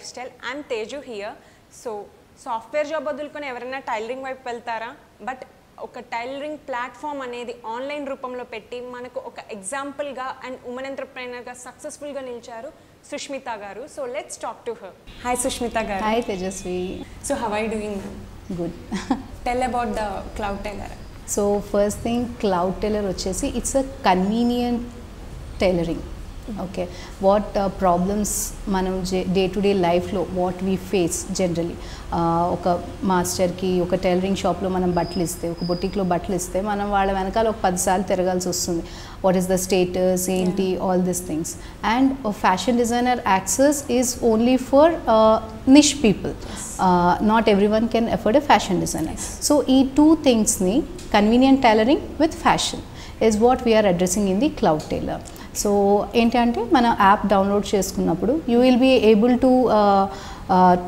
Lifestyle. I'm Teju here. So, software job వదులుకొని ఎవరైనా tailoring వైపు వెళ్తారా? బట్ ఒక టైలరింగ్ ప్లాట్ఫామ్ అనేది ఆన్లైన్ రూపంలో పెట్టి మనకు ఒక ఎగ్జాంపుల్గా అండ్ ఉమెన్ ఎంటర్ప్రైనర్గా సక్సెస్ఫుల్గా నిలిచారు సుష్మిత గారు. So let's talk to her. Hi Sushmita గారు. Hi Tejaswi. So how are you doing? Good. Tell about the cloud tailor. So first thing, cloud tailor వచ్చేసి it's a convenient tailoring. Okay, what problems మనం day to day లైఫ్లో what we face generally, ఒక మాస్టర్కి ఒక tailoring షాప్లో మనం బట్టలు ఇస్తే, ఒక బొటిక్లో బట్టలు ఇస్తే మనం వాళ్ళ వెనకాల ఒక 10 సార్లు తిరగాల్సి వస్తుంది. వాట్ ఈస్ ద స్టేటస్ ఏంటి, all this things. And fashion designer access is only for niche people. Not everyone can afford a fashion designer. So ఈ టూ థింగ్స్ని, convenient tailoring with fashion, is what we are addressing in the cloud tailor. So ఏంటంటే మన app download చేసుకున్నప్పుడు you will be able to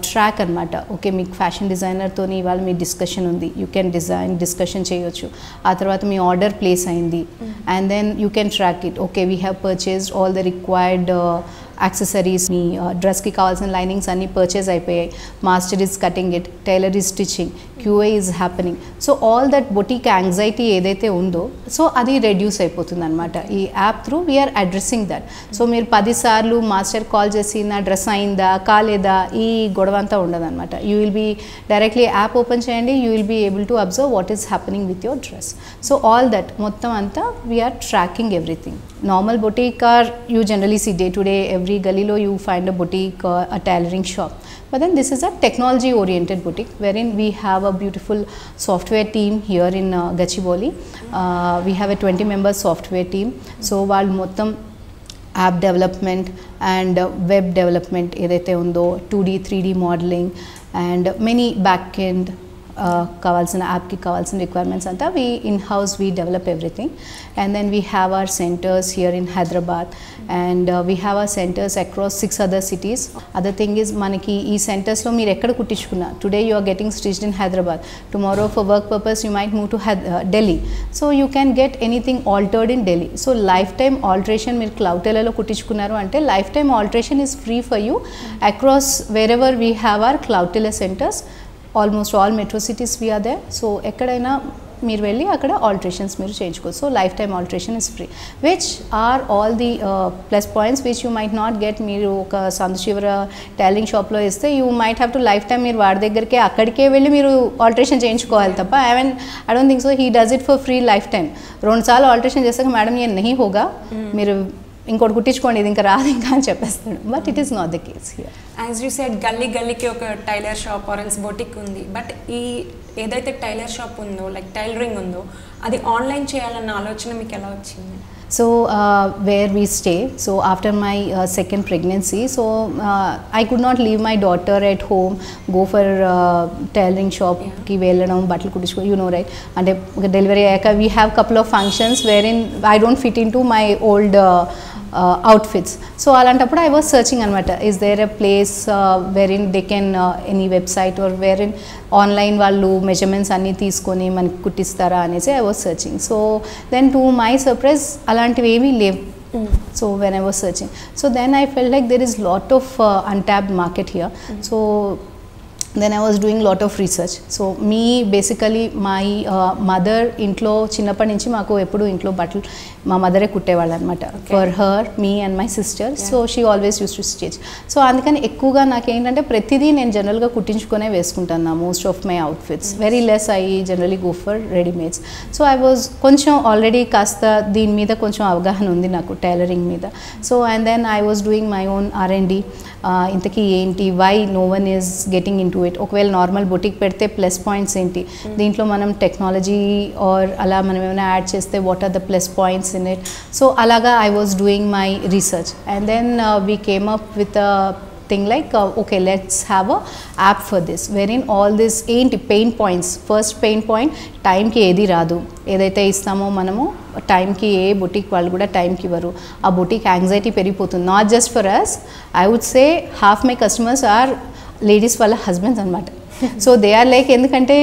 track అనమాట. Okay, మీకు fashion డిజైనర్తో ఇవాళ మీ డిస్కషన్ ఉంది, యూ కెన్ డిస్కషన్ చేయొచ్చు. ఆ తర్వాత మీ ఆర్డర్ ప్లేస్ అయింది and then you can track it. Okay, we have purchased all the required accessories. మీ డ్రెస్కి కావాల్సిన లైనింగ్స్ అన్నీ పర్చేజ్ అయిపోయాయి. Master is cutting it, tailor is stitching, QA is happening. So all that boutique anxiety ఏదైతే ఉందో so అది reduce అయిపోతుంది అనమాట. ఈ app through we are addressing that. So మీరు 10 సార్లు మాస్టర్ కాల్ చేసి నా డ్రెస్ అయిందా కాలేదా ఈ గొడవ అంతా ఉండదన్నమాట. You will be directly app open చేయండి, you will be able to observe what is happening with your dress. So all that మొత్తం అంతా we are tracking everything. Normal boutique are, you generally see day to day, every gully you find a boutique or a tailoring shop. But then this is a technology oriented boutique wherein we have a beautiful software team here in Gachibowli. We have a 20-member software team. So while mottam app development and web development edaithe undo, 2D 3D modeling and many back-end కావాల్సిన యాప్కి కావాల్సిన requirements అంతా in house we develop everything. And then we have our centres here in Hyderabad and we have our centres across 6 other cities. Other thing is మనకి ఈ సెంటర్స్లో మీరు ఎక్కడ కుట్టించుకున్నా, today you are getting stitched in Hyderabad, tomorrow for work purpose you might move to Delhi. So you can get anything altered in Delhi. So lifetime alteration మీరు cloud టైలర్లో కుట్టించుకున్నారు అంటే life time alteration is free for you across wherever we have our cloud tailor centres. Almost all metro cities we are there. So ఎక్కడైనా మీరు వెళ్ళి అక్కడ alterations మీరు చేయించుకోవచ్చు. So lifetime alteration is free, which are all the plus points which you might not get. మీరు ఒక సంతశివర tailoring షాప్లో ఇస్తే you might have to lifetime మీరు వాడి దగ్గరికి అక్కడికే వెళ్ళి మీరు ఆల్టరేషన్ చేయించుకోవాలి తప్ప I don't think so he does it for free life time. 2 సార్లు ఆల్టరేషన్ చేసాక మేడం ఏ నహీ హోగా, మీరు ఇంకోటి కుట్టించుకోండి, ఇది ఇంకా రాదు ఇంకా అని చెప్పేస్తాడు. But it is not the case here. As you said గల్లీకి ఒక tailor shop or else boutique ఉంది. బట్ ఈ ఏదైతే టైలర్ షాప్ ఉందో, లైక్ టైలరింగ్ ఉందో, అది ఆన్లైన్ చేయాలన్న ఆలోచన మీకు ఎలా వచ్చింది? So where we stay, so after my second pregnancy, so I could not leave my daughter at home, go for tailoring shop ki velladam battle kuttichuko, you know, right? And delivery ayaka we have couple of functions wherein I don't fit into my old outfits. So alantappudu I was searching anamata, is there a place wherein they can any website or wherein online vallu measurements anni teeskoni manaki kuttistara anese I was searching. So then to my surprise alantivi emi levu. So when I was searching, so then I felt like there is lot of untapped market here. So then I was doing lot of research. So me basically my mother intlo chinnapadi nunchi maaku eppudu intlo battle ma mother kuttevalla anamata for her, me and my sister. So she always used to stitch. So andukani ekkuva naaku entante pratidi nen general ga kuttinchukone vesukuntana most of my outfits. Very less I generally go for ready mades. So I was koncham already kasta deen meeda koncham avgahana undi naaku tailoring meeda. So and then I was doing my own R&D. ఇంతకీ ఏంటి, why no one is getting into it. ఒకవేళ normal boutique పెడితే plus points ఏంటి, దీంట్లో మనం technology are అలా మనం ఏమైనా యాడ్ చేస్తే what are the plus points in it. So అలాగా I was doing my research and then we came up with thing like okay, let's have a app for this wherein all this ఏంటి pain points. First pain point, టైంకి ఏది రాదు. ఏదైతే ఇస్తామో మనము టైంకి ఏ boutique వాళ్ళు కూడా టైంకి ఇవ్వరు. ఆ బొటిక్ యాంగ్జైటీ పెరిగిపోతుంది. Not just for us, I would say half my customers are ladies వాళ్ళ హస్బెండ్స్ అనమాట. సో దే ఆర్ లైక్, ఎందుకంటే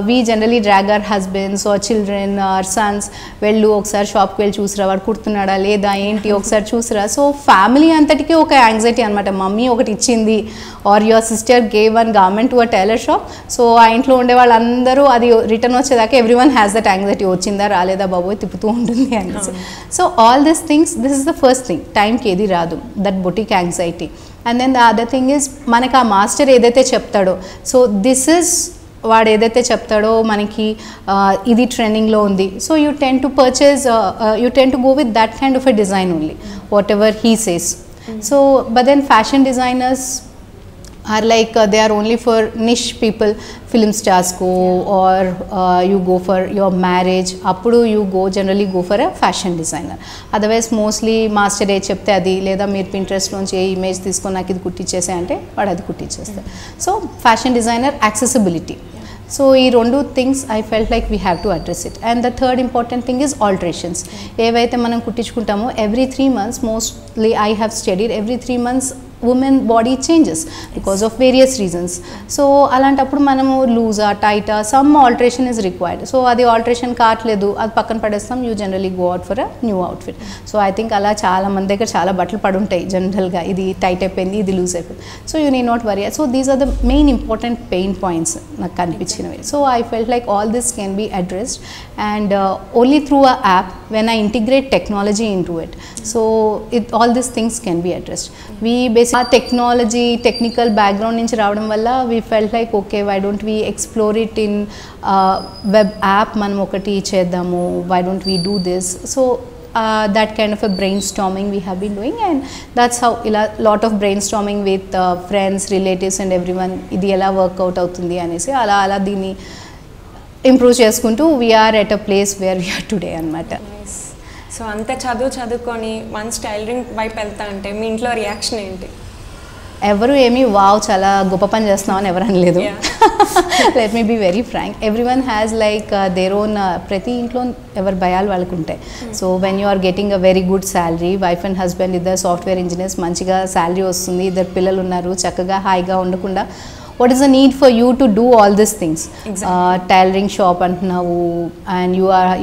we generally drag our husbands or children or sons, వెళ్ళు ఒకసారి షాప్కి వెళ్ళి చూసిరా, వాడు కుడుతున్నాడా లేదా ఏంటి ఒకసారి చూసిరా. సో ఫ్యామిలీ అంతటికీ ఒక యాంగ్జైటీ అనమాట. మమ్మీ ఒకటి ఇచ్చింది or your sister gave one garment to a tailor shop, so ఆ ఇంట్లో ఉండే వాళ్ళందరూ అది రిటర్న్ వచ్చేదాకా every one has that anxiety, వచ్చిందా రాలేదా బాబోయ్ తిప్పుతూ ఉంటుంది అనేసి. So all this things, this is the first thing, టైంకి ఏది రాదు, that boutique anxiety. And then the other thing is, మనకి ఆ మాస్టర్ ఏదైతే చెప్తాడో, సో దిస్ ఇస్, వాడు ఏదైతే చెప్తాడో మనకి ఇది ట్రెండింగ్లో ఉంది, so you tend to purchase, you tend to go with that kind of a design only, whatever he says. So but then fashion designers are like they are only for niche people, film stars go, or you go for your marriage, appudu you go generally go for a fashion designer. Otherwise mostly master ఏ చెప్తే అది, లేదా మీరు Pinterest నుంచి ఏ image తీసుకొని నాకు ఇది కుట్టించేసే అంటే వాడు అది కుట్టించేస్తారు. So fashion designer accessibility. So ఈ రెండు things I felt like we have to address it. And the third important thing is alterations. ఏవైతే మనం కుట్టించుకుంటామో every 3 months, mostly I have studied, every 3 months women body changes because of various reasons. So అలాంటప్పుడు మనము లూజా టైటా some alteration is required. So అది alteration కావట్లేదు, అది పక్కన పడేస్తాం, you generally go out for a new outfit. So I think అలా చాలా మంది దగ్గర చాలా బట్టలు పడి ఉంటాయి జనరల్గా, ఇది టైట్ అయిపోయింది, ఇది లూజ్ అయిపోయింది. So you need not worry. So these are the main important pain points నాకు కనిపించినవి. So I felt like all this can be addressed and only through a app when I integrate technology into it. So all these things can be addressed. We basically technology, technical background nunchi raavadam valla we felt like okay, why don't we explore it in web app, manam okati cheddamo, why don't we do this. So that kind of a brainstorming we have been doing, and that's how lot of brainstorming with friends, relatives and everyone, idi ela work out avutundi anesi ala dini improve చేసుకుంటూ we're at a place where we're today అనమాట. So అంత చదువుకొని once tailoring వైపు వెళ్తా అంటే మీ ఇంట్లో reaction ఏంటి? ఎవరు ఏమీ వావ్ చాలా గొప్ప పని చేస్తున్నామని ఎవరు అనలేదు. Let me be very frank, every one has like their own, ప్రతి ఇంట్లో ఎవరి భయాలు వాళ్ళకు ఉంటాయి. So when you are getting a very good salary, wife and husband ఇద్దరు సాఫ్ట్వేర్ ఇంజనీర్స్, మంచిగా శాలరీ వస్తుంది, ఇద్దరు పిల్లలు ఉన్నారు, చక్కగా హాయిగా ఉండకుండా what is the need for you to do all these things? Exactly. Tailoring shop antunavu, and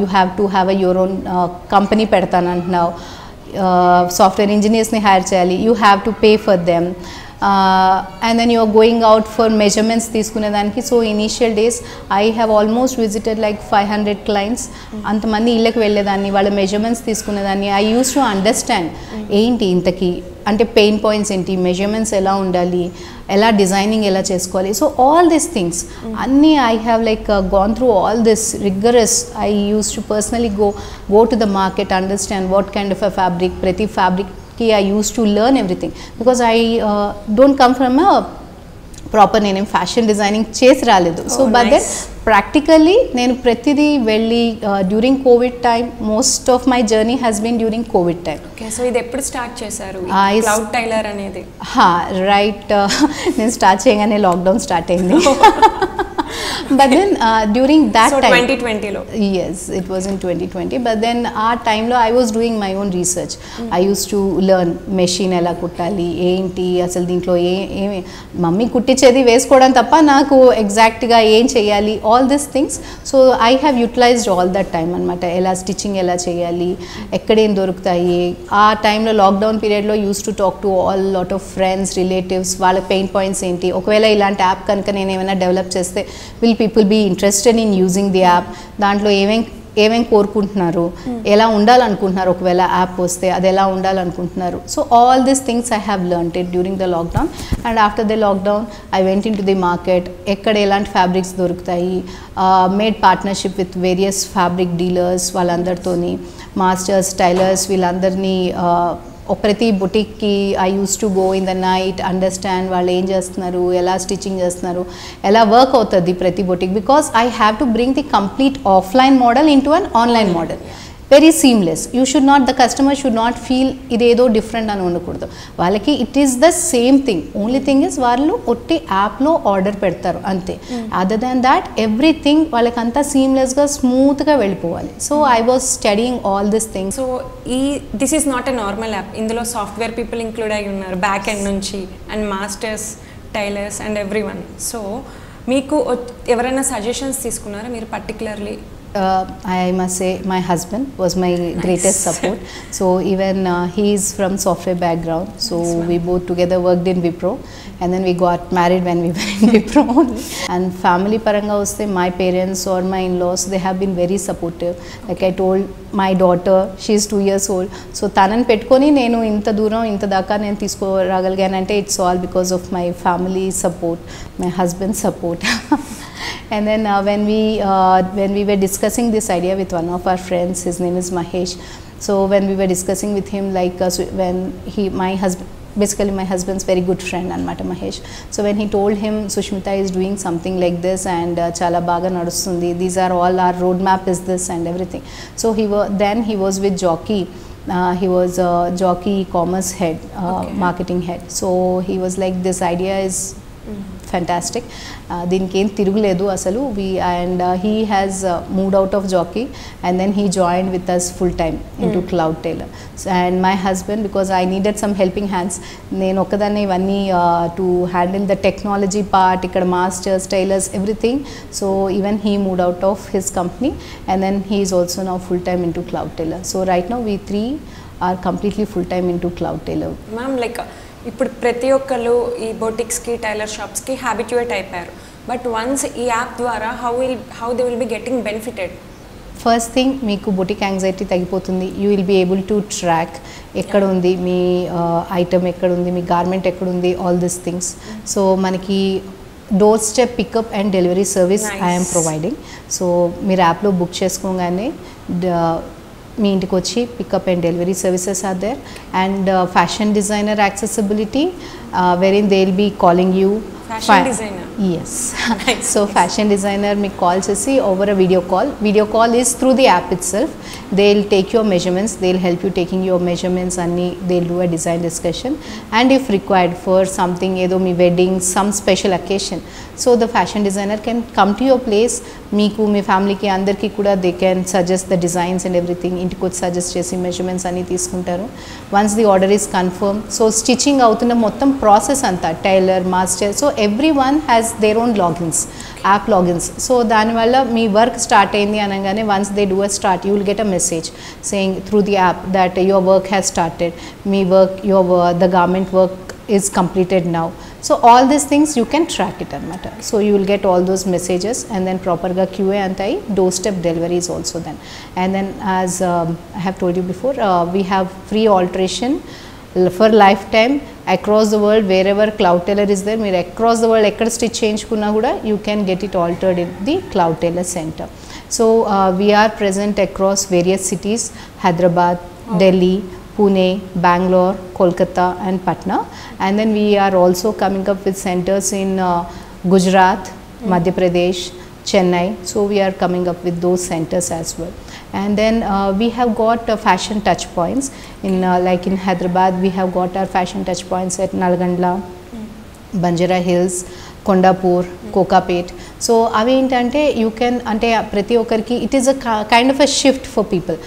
you have to have your own company pedtanu antunavu, software engineers ni hire cheyali, you have to pay for them, and then you are going out for measurements తీసుకునే దానికి. So initial days I have almost visited like 500 clients. అంతమంది ఇళ్ళకి వెళ్ళేదాన్ని, వాళ్ళ measurements తీసుకునేదాన్ని. I use to understand ఏంటి ఇంతకీ అంటే పెయిన్ పాయింట్స్ ఏంటి, మెజర్మెంట్స్ ఎలా ఉండాలి, ఎలా డిజైనింగ్ ఎలా చేసుకోవాలి. సో ఆల్ దీస్ థింగ్స్ అన్నీ I have like gone through all this rigorous. I use to personally go to the market, understand what kind of a fabric, ప్రతి fabric I used to learn everything because I don't come from a proper నేను fashion designing చేసి రాలేదు. So but then practically నేను ప్రతిదీ వెళ్ళి during covid time, most of my journey has been during covid time. Okay, so ఇది ఎప్పుడు start చేశారు Cloudtailor అనేది? రైట్, నేను స్టార్ట్ చేయగానే లాక్డౌన్ స్టార్ట్ అయింది. But then during that so time, 2020 lo, yes, it was in 2020. But then our time lo I was doing my own research. I used to learn machine ela kuttali, enti asalu dintlo ఏ mummy కుట్టించేది వేసుకోవడం తప్ప నాకు ఎగ్జాక్ట్గా ఏం చేయాలి, all this things. So I have utilized all that time అనమాట. ఎలా స్టిచ్చింగ్ ఎలా చేయాలి, ఎక్కడేం దొరుకుతాయి. ఆ టైంలో లాక్డౌన్ పీరియడ్లో use to talk to all lot of friends, relatives, వాళ్ళ పెయిన్ పాయింట్స్ ఏంటి, ఒకవేళ ఇలాంటి యాప్ కనుక నేను ఏమైనా డెవలప్ చేస్తే will people be interested in using the app, దాంట్లో ఏమేం కోరుకుంటున్నారు, ఎలా ఉండాలనుకుంటున్నారు, ఒకవేళ యాప్ వస్తే అది ఎలా ఉండాలనుకుంటున్నారు. So all these things I have learned it during the lockdown. And after the lockdown I went in to the market, ఎక్కడ ఎలాంటి ఫ్యాబ్రిక్స్ దొరుకుతాయి, made partnership with various fabric dealers, వాళ్ళందరితోని మాస్టర్స్, టైలర్స్, వీళ్ళందరినీ ప్రతి బుటిక్కి I use to go in the night, understand వాళ్ళు ఏం చేస్తున్నారు, ఎలా స్టిచ్చింగ్ చేస్తున్నారు, ఎలా వర్క్ అవుతుంది ప్రతి boutique. Because I have to bring the complete offline model in to an online model. Very seamless. You should not, the customer should not feel ఇదేదో different అని ఉండకూడదు. వాళ్ళకి it is the same thing, only thing is వాళ్ళు ఒట్టి యాప్లో order పెడతారు అంతే. Other than that everything వాళ్ళకంతా సీమ్లెస్గా స్మూత్గా వెళ్ళిపోవాలి. So I was studying all this things. So this is not a normal app, ఇందులో సాఫ్ట్వేర్ పీపుల్ ఇంక్లూడ్ అయి ఉన్నారు బ్యాక్ ఎండ్ నుంచి, and masters, tailors and every one. So మీకు ఎవరైనా సజెషన్స్ తీసుకున్నారా మీరు particularly? I must say my husband was my greatest support. So even he is from software background. So we both together worked in Wipro, and then we got married when we were in Wipro only. And family paranga vaste, my parents or my in-laws, they have been very supportive. Like I told my daughter, she is 2 years old. So tanan petkoni nenu inta dooram inta daka nenu తీసుకోరాగలిగానంటే it's all because of my family support, my husband's support. And then when we were discussing this idea with one of our friends, his name is Mahesh. So when we were discussing with him, like so when my husband, basically my husband's very good friend anamata Mahesh. So when he told him Sushmita is doing something like this and chala baga nadustundi, these are all our roadmap is this and everything. So then he was with Jockey. He was Jockey e-commerce head, marketing head. So he was like, this idea is fantastic, దీనికి ఏం తిరుగులేదు అసలు. And he has moved out of Jockey and then he joined with us full time into Cloudtailor. So, and my husband, because I needed some helping hands, నేను ఒక్కదాన్ని ఇవన్నీ to handle the technology part, ఇక్కడ masters, tailors, everything. So even he moved out of his company and then he is also now full time into Cloudtailor. So right now we three are completely full time into Cloudtailor. Ma'am like ఇప్పుడు ప్రతి ఒక్కళ్ళు ఈ బొటిక్స్కి tailor షాప్స్కి habituate అయిపోయారు. But once ఈ app ద్వారా how they will be getting benefited? First thing, మీకు బొటిక్ యాంగ్జైటీ తగ్గిపోతుంది. You will be able to track ఎక్కడ ఉంది మీ ఐటమ్, ఎక్కడ ఉంది మీ గార్మెంట్, ఎక్కడ ఉంది, ఆల్ దిస్ థింగ్స్. సో మనకి door step pickup and delivery service I'm providing. So మీరు యాప్లో బుక్ చేసుకోగానే మీ ఇంటికి వచ్చి pickup and delivery services are there. And fashion designer accessibility wherein they will be calling you. Fashion designer? Yes. So fashion designer మీకు call చేసి over a video call is through the app itself. They'll take your measurements, they'll help you taking your measurements అన్ని, they'll do a design discussion, and if required for something ఏదో మీ wedding, some special occasion, so the fashion designer can come to your place. మీకు మీ ఫ్యామిలీకి అందరికీ కూడా they can suggest the designs and everything. ఇంటికి వచ్చి suggest చేసి measurements అన్నీ తీసుకుంటారు. Once the order is confirm, so stitching అవుతున్న మొత్తం ప్రాసెస్ అంతా tailor, master, so every one has their own logins, app logins. So దానివల్ల మీ వర్క్ స్టార్ట్ అయింది అనగానే once they do a start, you will get a message saying through the app that your work has started, మీ work, the garment work is completed now. So all these things you can track it anamata. So you will get all those messages and then proper ga QA antai, doorstep delivery is also then. And then as I have told you before, we have free alteration for lifetime across the world. Wherever Cloudtailor is there, meer across the world ekkada stitch cheyinchukunna kuda you can get it altered in the Cloudtailor center. So we are present across various cities: Hyderabad, Delhi, Pune, Bangalore, Kolkata and Patna. And then we are also coming up with centers in Gujarat, Madhya Pradesh, Chennai. So we are coming up with those centers as well. And then we have got fashion touch points in like in Hyderabad we have got our fashion touch points at Nalgandla, Banjara Hills, Kondapur, Kokapet. So అవి ఏంటంటే you can, అంటే ప్రతి ఒక్కరికి it is a kind of a shift for people.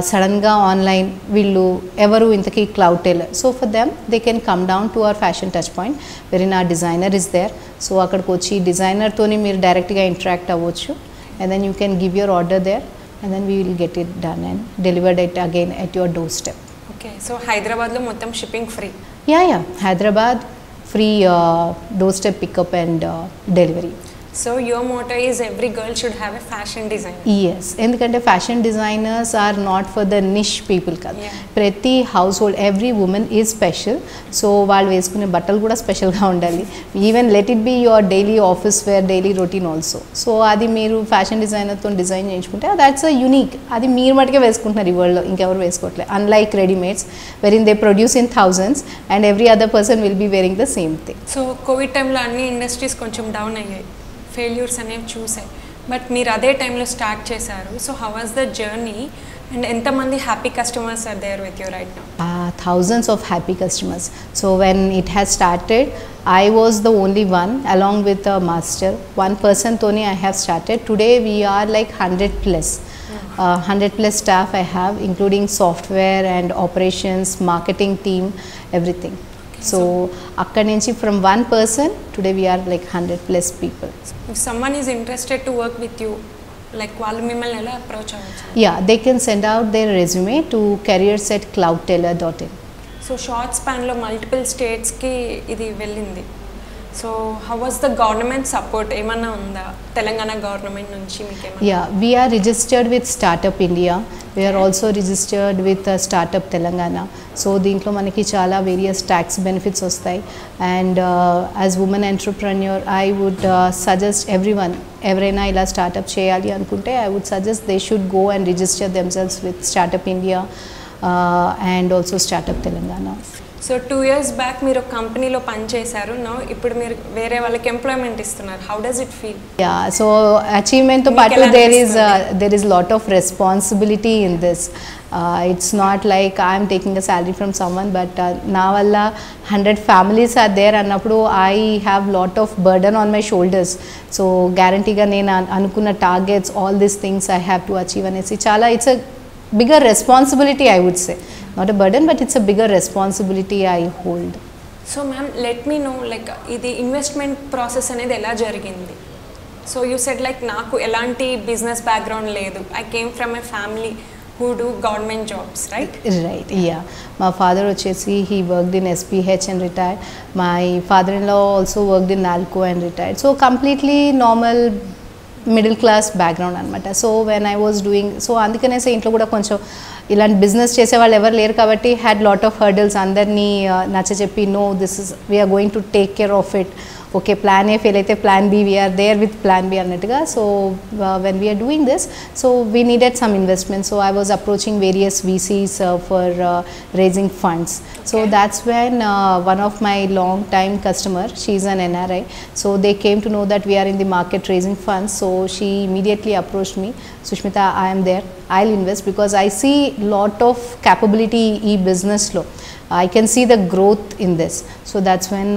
సడన్గా online వీళ్ళు ఎవరు ఇంతకీ Cloudtailor. So for them they can come down to our fashion touch point wherein our designer is there. So అక్కడికి వచ్చి డిజైనర్తోని మీరు డైరెక్ట్గా ఇంటరాక్ట్ అవ్వచ్చు. And then you can give your order there and then we will get it done and delivered it again at your doorstep. Okay, so Hyderabad lo mottham shipping free? Yeah, Hyderabad free doorstep pickup and delivery. So your motto is every girl should have a fashion designer? Yes, ఎందుకంటే fashion designers are not for the niche people కదా. Yeah. ప్రతి household every woman is special. So వాళ్ళు వేసుకునే బట్టలు కూడా స్పెషల్గా ఉండాలి. Even let it be your daily office wear, daily routine also. So అది మీరు ఫ్యాషన్ డిజైనర్తో డిజైన్ చేయించుకుంటే దాట్స్ అ యూనిక్. అది మీరు మటుకే వేసుకుంటున్నారు ఈ వరల్డ్లో, ఇంకెవరు వేసుకోవట్లేదు. Unlike readymades wherein they produce in thousands and every other person will be wearing the same thing. So Covid టైంలో అన్ని ఇండస్ట్రీస్ కొంచెం డౌన్ అయ్యాయి, ఫెయిల్యూర్స్ అనేవి చూసాయి. బట్ మీరు అదే టైంలో స్టార్ట్ చేశారు. So how was the journey and ఎంతమంది happy customers are there with you right now? Thousands of happy customers. So when it has started, I was the only one along with a master. One person Tony I have started. Today we are like 100 plus. 100 plus staff I have, including software and operations, marketing team, everything. So అక్కడి నుంచి from 1 person today we are like 100+ people. If someone is interested to work with you, like వాళ్ళు మిమ్మల్ని ఎలా approach అవ్వచ్చు? Yeah, they can send out their resume to careers@cloudtailor.in. So short స్పాన్లో multiple స్టేట్స్కి ఇది వెళ్ళింది. So how was the government support, ఏమన్నా ఉందా తెలంగాణ గవర్నమెంట్ నుంచి మీకు ఏమన్నా? Yeah, we are registered with Startup India. We are also registered with Startup Telangana. So దీంట్లో మనకి చాలా వేరియస్ ట్యాక్స్ బెనిఫిట్స్ వస్తాయి. And as women entrepreneur I would suggest everyone, ఎవరైనా ఇలా స్టార్టప్ చేయాలి అనుకుంటే I would suggest they should go and register themselves with startup India and also startup Telangana. So 2 years back మీరు ఒక కంపెనీలో పనిచేశారు, నో ఇప్పుడు మీరు వేరే వాళ్ళకి ఎంప్లాయ్మెంట్ ఇస్తున్నారు. How does it feel? Yeah, so అచీవ్మెంట్తో పాటు there is lot of responsibility in this. It's not like I'm taking a salary from someone, but నా వల్ల 100 families are there అన్నప్పుడు I have lot of burden on my shoulders. So గ్యారంటీగా నేను అనుకున్న targets, all these things I have to achieve అనేసి చాలా, it's a bigger responsibility, I would say. Not a burden, but it's a bigger responsibility I hold. So ma'am let me know, like ఇది investment process అనేది ఎలా జరిగింది? So you said like నాకు ఎలాంటి business background లేదు, I came from a family who do government jobs, right? Right, yeah. My father వచ్చేసి he worked in SPH and retired. My father-in-law also worked in Nalco and retired. So completely normal middle class background అనమాట. So when I was doing, so అందుకనేసి ఇంట్లో కూడా కొంచెం ఇలాంటి business చేసే వాళ్ళు ఎవరు లేరు కాబట్టి హ్యాడ్ లాట్ ఆఫ్ హర్డల్స్. అందరినీ నచ్చచెప్పి no this is we're going to take care of it, okay plan A fail అయితే plan B, we're there with plan B అన్నట్టుగా. So when we're doing this, so we needed some investment. So I was approaching various VCs ఫర్ raising funds. So that's when one of my long time customer, she's an NRI, so they came to know that we are in the market raising funds. So she immediately approached me, Sushmita, I am there, I'll invest because I see lot of capability e business lo, I can see the growth in this. So that's when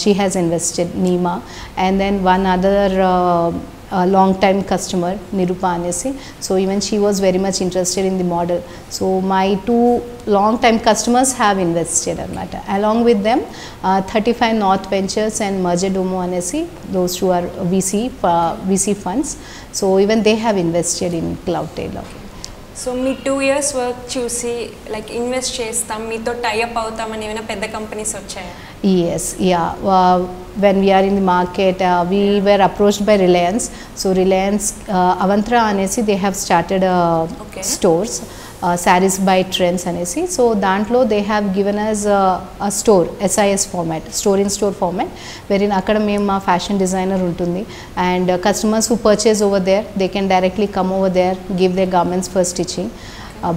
she has invested, Neema, and then one other long time customer, Nirupa Anesi. So even she was very much interested in the model. So my 2 long time customers have invested anamata. Along with them 35 North Ventures and Mergedomo Anesi, those two are VC funds. So even they have invested in Cloudtailor. So me 2 years work చూసి like invest చేస్తాం, మీతో tie up అవుతామని ఏమైనా పెద్ద companies వచ్చాయా? Yes, yeah. When we are in the market, we were approached by Reliance. So Reliance, Avantra Anesi, they have started stores, Saris by Trends Anesi. So dantlo they have given us a store, SIS format, store in store format, wherein akkada మేము మా fashion designer ఉంటుంది and customers who purchase over there, they can directly come over there, give their garments for stitching.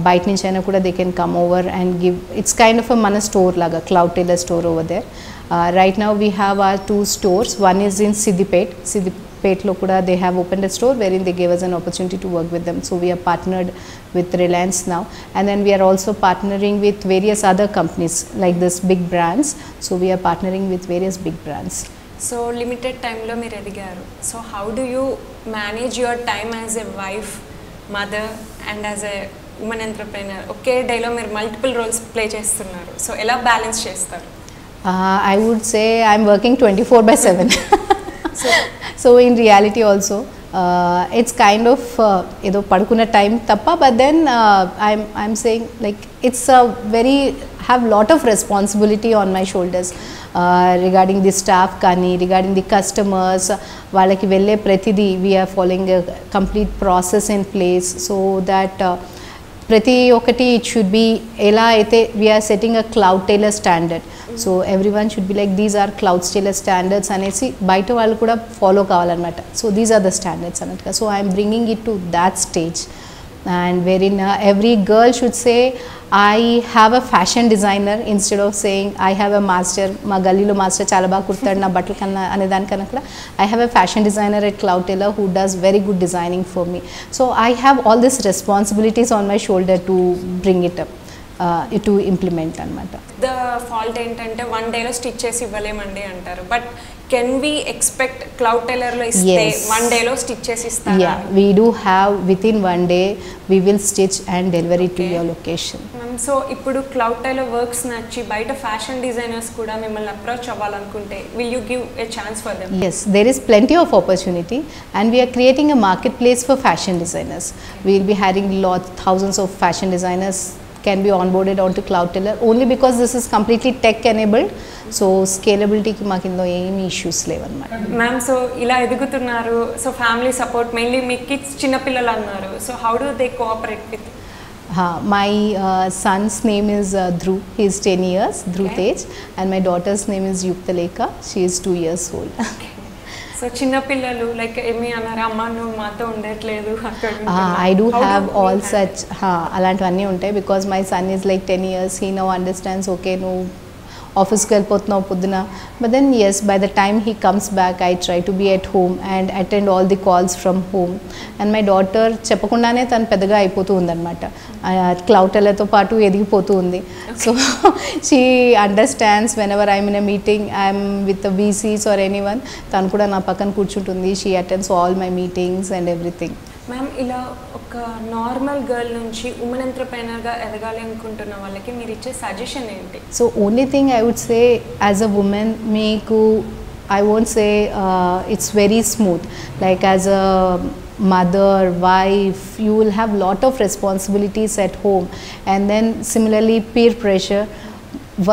బయట నుంచి అయినా కూడా they can come over and give, it's kind of మన store లాగా, Cloudtailor store over there. Right now we have our 2 stores. One is in సిద్దిపేట్లో కూడా they have opened a store wherein they gave us an opportunity to work with them. So we are partnered with Reliance now, and then we are also partnering with various other companies like this big brands. So we are partnering with various big brands. So limited టైంలో మీరు ఎదిగారు. So how do you manage your time as a wife, mother and as a woman entrepreneur? ఒకే డేలో మీరు multiple roles play చేస్తున్నారు, so ఎలా balance చేస్తారు? I would say I'm working 24/7. So in reality also it's kind of ఏదో పడుకున్న time తప్ప, but then I'm saying like it's a very have lot of responsibility on my shoulders regarding the staff కానీ, regarding the customers, వాళ్ళకి వెళ్ళే ప్రతిదీ we are following a complete process in place so that ప్రతి ఒక్కటి it should be ఎలా అయితే we are setting a cloud tailor standard. So everyone should be like these are cloud tailor standards అనేసి బయట వాళ్ళు కూడా ఫాలో కావాలన్నమాట. So these are the standards అన్నట్టుగా. So I am bringing it to that stage, and wherein every girl should say I have a fashion designer instead of saying I have a master, మా గల్లీలో master చాలా బాగా కుడతాడు నా బట్టల కన్నా అనే దానికన్నా కూడా I have a fashion designer at Cloud Tailor who does very good designing for me. So I have all these responsibilities on my shoulder to bring it up, to implement అనమాట. The fault ఏంటంటే 1 డేలో stitch చేసి ఇవ్వలేమండి అంటారు, but can we expect cloud టైలర్లో ఇస్తే 1 డేలో stitch చేసి ఇస్తారా? Yeah, we do have within 1 day we will stitch and deliver it to your location. Ma'am so ఇప్పుడు క్లౌడ్ టైలర్ వర్క్స్ నచ్చి బయట ఫ్యాషన్ డిజైనర్స్ కూడా మిమ్మల్ని అప్రోచ్ అవ్వాలనుకుంటే will you give a chance for them? Yes, there is plenty of opportunity, and we are creating a marketplace for fashion designers. We will be hiring thousands of fashion designers can be onboarded onto Cloud Tailor only because this is completely tech enabled. So scalability ki maku inlo ఏమి issues లేవన్నమాట. Ma'am, so ఇలా ఎదుగుతున్నారు, so family support mainly మీ kids చిన్నపిల్లలు అన్నారు, so how do they cooperate with? My son's name is Dhruv. He is 10 years, Dhruv Tej, and my daughter's name is Yuktaleka. She is 2 years old. So చిన్నపిల్లలు like ఏమి అన్నారు, అమ్మ నువ్వు మాతో ఉండట్లేదు అక్కడ? I do have all such అలాంటివన్నీ ఉంటాయి, because my son is like 10 years. He now understands, okay, నువ్వు ఆఫీస్కి వెళ్ళిపోతున్నావు పొద్దున, but then as by the time he comes back I try to be at home and attend all the calls from home. And my daughter చెప్పకుండానే తను పెద్దగా అయిపోతూ ఉందన్నమాట, cloud టైలర్తో పాటు ఎదిగిపోతూ ఉంది. So she understands whenever I'm in a meeting, I'm with VCs or any one, తను కూడా నా పక్కన కూర్చుంటుంది. She attends all my meetings and everything. Ma'am, ఇలా ఒక నార్మల్ గర్ల్ నుంచి ఉమెన్ ఎంటర్‌ప్రెన్యూర్‌గా ఎదగాలి అనుకుంటున్న వాళ్ళకి మీరు ఇచ్చే సజెషన్ ఏంటి? So only thing I would say, as a women మీకు I won't say it's very smooth. Like as a mother, wife, you will have lot of responsibilities at home, and then similarly peer pressure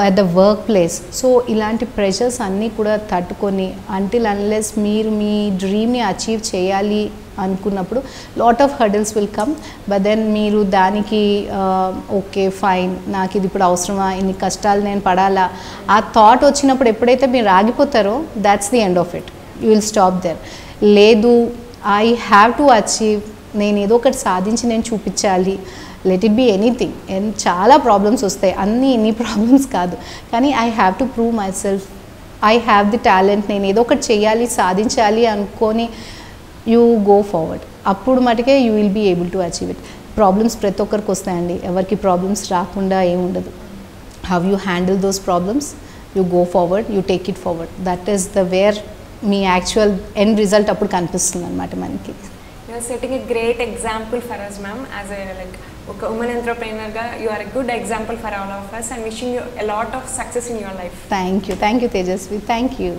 at the workplace. So ఇలాంటి pressures అన్నీ కూడా తట్టుకొని until unless మీరు మీ డ్రీమ్ని achieve చేయాలి అనుకున్నప్పుడు lot of hurdles will come, but then మీరు దానికి okay fine, నాకు ఇది ఇప్పుడు అవసరమా, ఇన్ని కష్టాలు నేను పడాలా, ఆ థాట్ వచ్చినప్పుడు ఎప్పుడైతే మీరు ఆగిపోతారో that's the end of it. You will stop there. లేదు, ఐ హ్యావ్ టు అచీవ్, నేను ఏదో ఒకటి సాధించి నేను చూపించాలి, let it be anything. And చాలా ప్రాబ్లమ్స్ వస్తాయి, అన్నీ ఇన్ని ప్రాబ్లమ్స్ కాదు, కానీ I have to prove myself, I have the talent, నేను ఏదో ఒకటి చేయాలి సాధించాలి అనుకొని యూ గో ఫార్వర్డ్. అప్పుడు మటుకే you will be able to achieve it. Problems ప్రతి ఒక్కరికి వస్తాయండి, ఎవరికి ప్రాబ్లమ్స్ రాకుండా ఏముండదు. How you handle those problems, you go forward, you take it forward. That is the where మీ యాక్చువల్ ఎండ్ రిజల్ట్ అప్పుడు కనిపిస్తుంది అనమాట మనకి. You are setting a great example for us ma'am. As a like ఒక woman ఎంటర్‌ప్రెన్యూర్‌గా you are a good example for all of us, and wishing you a lot of success in your life. Thank you Tejaswi, thank you.